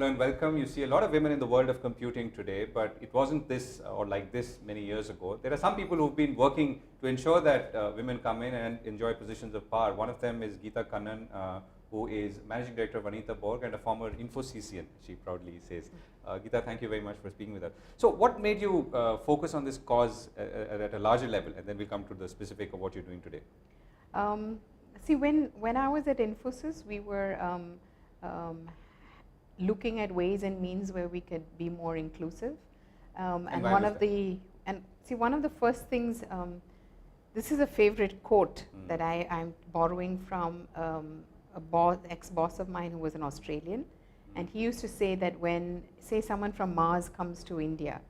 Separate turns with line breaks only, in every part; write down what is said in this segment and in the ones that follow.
Hello and welcome. You see a lot of women in the world of computing today, but it wasn't this or like this many years ago. There are some people who've been working to ensure that women come in and enjoy positions of power. One of them is Geetha Kannan, who is Managing Director of Anita Borg and a former Infosician, she proudly says. Geetha, thank you very much for speaking with us. So what made you focus on this cause at a larger level? And then we'll come to the specific of what you're doing today.
See, when I was at Infosys, we were looking at ways and means where we could be more inclusive. And one of the first things, this is a favorite quote that I'm borrowing from ex-boss of mine who was an Australian. And he used to say that when, say, someone from Mars comes to India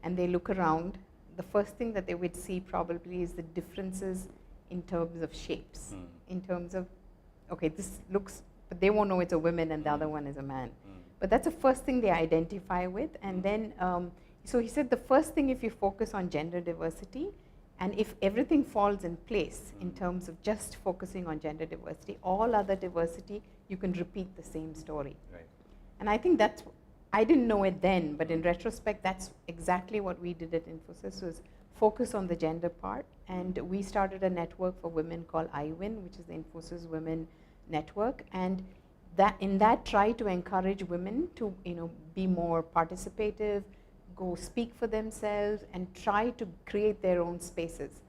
and they look around, the first thing that they would see probably is the differences in terms of shapes, in terms of, okay, this looks, but they won't know it's a woman and the other one is a man. But that's the first thing they identify with. And then, so he said the first thing, if you focus on gender diversity, and if everything falls in place in terms of just focusing on gender diversity, all other diversity, you can repeat the same story.
Right.
And I think that's, I didn't know it then, but in retrospect, that's exactly what we did at Infosys, was focus on the gender part. And we started a network for women called IWIN, which is the Infosys Women Network. And that in that try to encourage women to be more participative, go speak for themselves, and try to create their own spaces.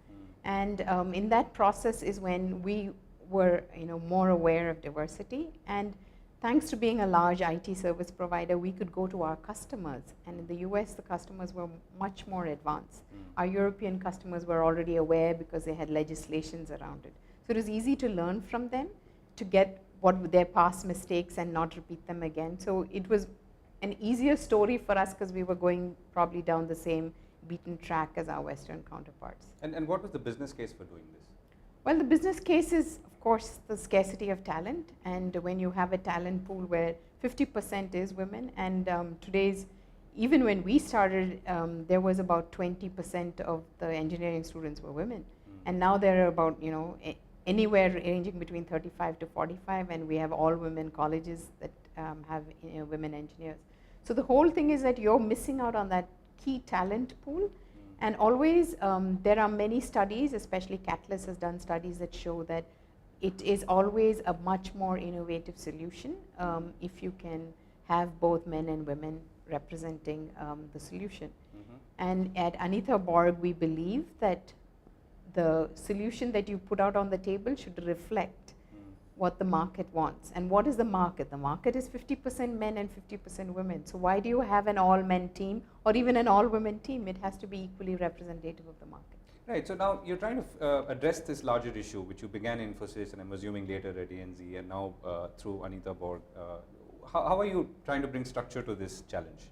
And in that process is when we were more aware of diversity. And thanks to being a large IT service provider, we could go to our customers. And in the US, the customers were much more advanced. Our European customers were already aware because they had legislations around it. So it was easy to learn from them, to get what were their past mistakes and not repeat them again. So it was an easier story for us because we were going probably down the same beaten track as our Western counterparts.
And what was the business case for doing this?
Well, the business case is, of course, the scarcity of talent. And when you have a talent pool where 50% is women, and today's, even when we started, there was about 20% of the engineering students were women. And now there are about, anywhere ranging between 35 to 45, and we have all women colleges that have women engineers. So the whole thing is that you're missing out on that key talent pool. And always, there are many studies, especially Catalyst has done studies that show that it is always a much more innovative solution if you can have both men and women representing the solution. And at Anita Borg, we believe that the solution that you put out on the table should reflect what the market wants. And what is the market? The market is 50% men and 50% women. So why do you have an all-men team or even an all-women team? It has to be equally representative of the market.
Right, so now you're trying to address this larger issue, which you began in Infosys and I'm assuming later at ANZ and now through Anita Borg. How are you trying to bring structure to this challenge?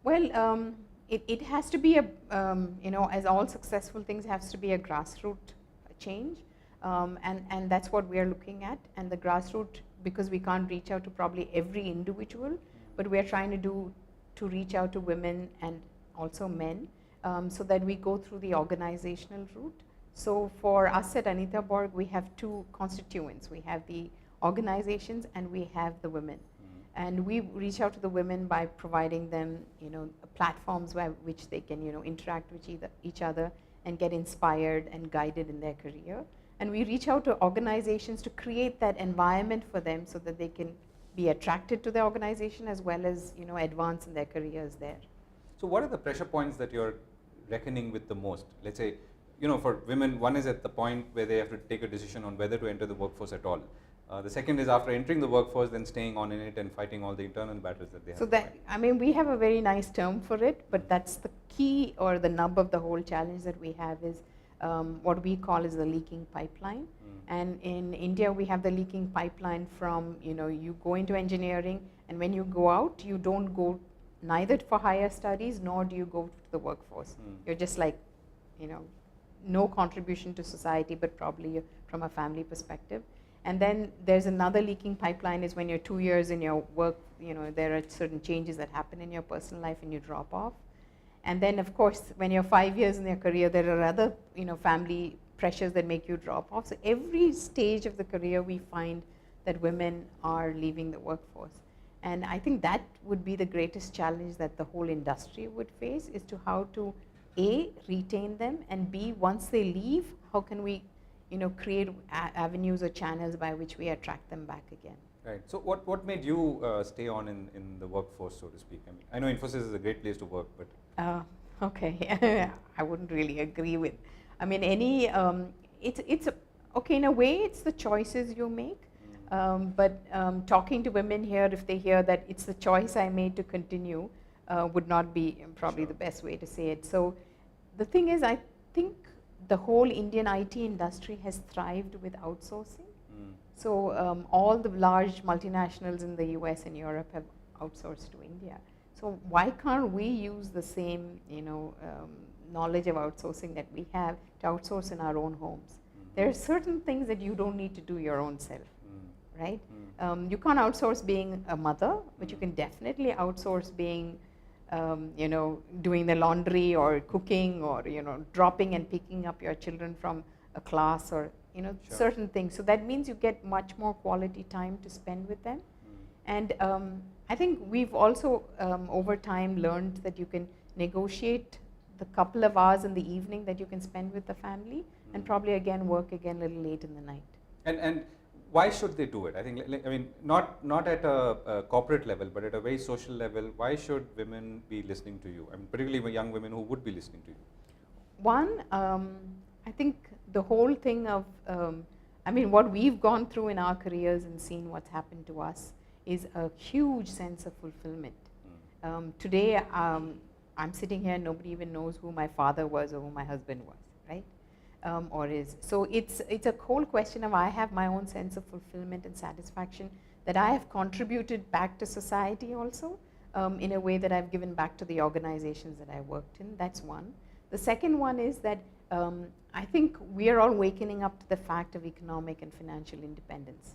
Well, it has to be a, as all successful things, has to be a grassroots change. And that's what we are looking at. And the grassroots, because we can't reach out to probably every individual, but we're trying to reach out to women and also men, so that we go through the organizational route. So for us at Anita Borg, we have two constituents. We have the organizations and we have the women. And we reach out to the women by providing them, platforms which they can, interact with each other and get inspired and guided in their career. And we reach out to organizations to create that environment for them so that they can be attracted to the organization as well as, advance in their careers there.
So what are the pressure points that you're reckoning with the most? Let's say, for women, one is at the point where they have to take a decision on whether to enter the workforce at all. The second is after entering the workforce, then staying on in it and fighting all the internal battles that they have.
So that, we have a very nice term for it, but that's the key or the nub of the whole challenge that we have is what we call is the leaking pipeline. And in India, we have the leaking pipeline from, you go into engineering, and when you go out, you don't go neither for higher studies, nor do you go to the workforce. You're just like, no contribution to society, but probably from a family perspective. And then there's another leaking pipeline is when you're 2 years in your work, there are certain changes that happen in your personal life and you drop off. And then of course, when you're 5 years in your career, there are other, family pressures that make you drop off. So every stage of the career, we find that women are leaving the workforce. And I think that would be the greatest challenge that the whole industry would face, is to how to A, retain them, and B, once they leave, how can we create avenues or channels by which we attract them back again.
Right. So what made you stay on in the workforce, so to speak? I mean, I know Infosys is a great place to work, but
okay, I wouldn't really agree with. I mean, it's okay in a way. It's the choices you make. But talking to women here, if they hear that it's the choice I made to continue, would not be probably the best way to say it. So the thing is, I think the whole Indian IT industry has thrived with outsourcing. So all the large multinationals in the US and Europe have outsourced to India. So why can't we use the same knowledge of outsourcing that we have to outsource in our own homes? There are certain things that you don't need to do your own self, right? You can't outsource being a mother, but you can definitely outsource being doing the laundry or cooking or dropping and picking up your children from a class or certain things. So that means you get much more quality time to spend with them. And I think we've also over time learned that you can negotiate the couple of hours in the evening that you can spend with the family and probably again work again a little late in the night.
And why should they do it? I think, I mean, not at a corporate level, but at a very social level, why should women be listening to you? I mean, particularly young women who would be listening to you.
One, I think the whole thing of, what we've gone through in our careers and seen what's happened to us is a huge sense of fulfillment. Today, I'm sitting here and nobody even knows who my father was or who my husband was, right? Or is. So it's a whole question of I have my own sense of fulfillment and satisfaction that I have contributed back to society also in a way that I've given back to the organizations that I worked in. That's one. The second one is that I think we are all wakening up to the fact of economic and financial independence.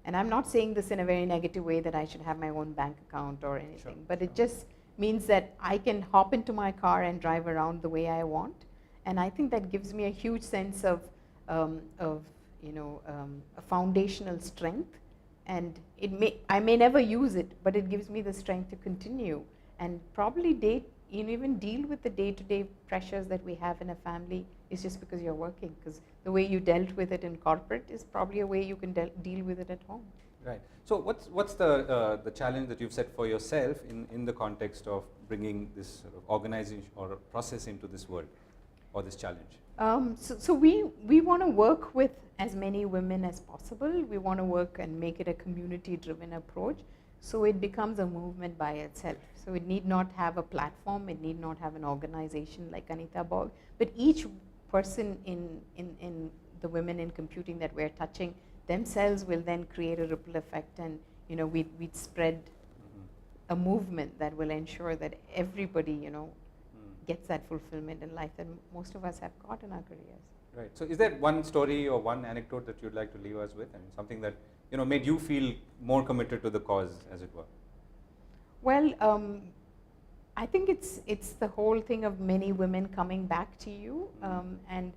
And I'm not saying this in a very negative way that I should have my own bank account or anything, but it just means that I can hop into my car and drive around the way I want. And I think that gives me a huge sense of a foundational strength. And I may never use it, but it gives me the strength to continue and probably even deal with the day-to-day pressures that we have in a family is just because you're working. Because the way you dealt with it in corporate is probably a way you can deal with it at home.
Right. So what's the challenge that you've set for yourself in the context of bringing this sort of organization or process into this world or this challenge?
So we want to work with as many women as possible. We want to work and make it a community-driven approach. So it becomes a movement by itself. So it need not have a platform, it need not have an organization like Anita Borg, but each person in the women in computing that we're touching themselves will then create a ripple effect, and we'd spread a movement that will ensure that everybody gets that fulfillment in life that most of us have got in our careers.
Right. So is there one story or one anecdote that you'd like to leave us with, and something that made you feel more committed to the cause, as it were?
Well, I think it's the whole thing of many women coming back to you and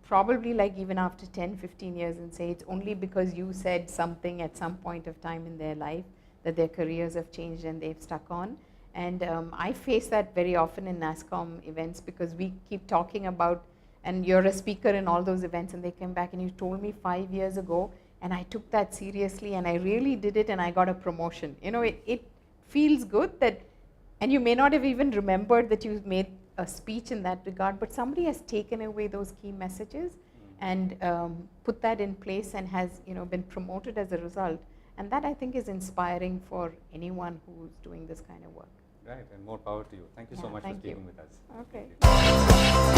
probably like even after 10, 15 years and say it's only because you said something at some point of time in their life that their careers have changed and they've stuck on. And I face that very often in NASSCOM events because we keep talking about, and you're a speaker in all those events, and they came back and you told me 5 years ago, and I took that seriously and I really did it and I got a promotion. It feels good that, and you may not have even remembered that you made a speech in that regard, but somebody has taken away those key messages and put that in place and has been promoted as a result. And that I think is inspiring for anyone who's doing this kind of work.
Right, and more power to you. Thank you so much for speaking with us.
Okay.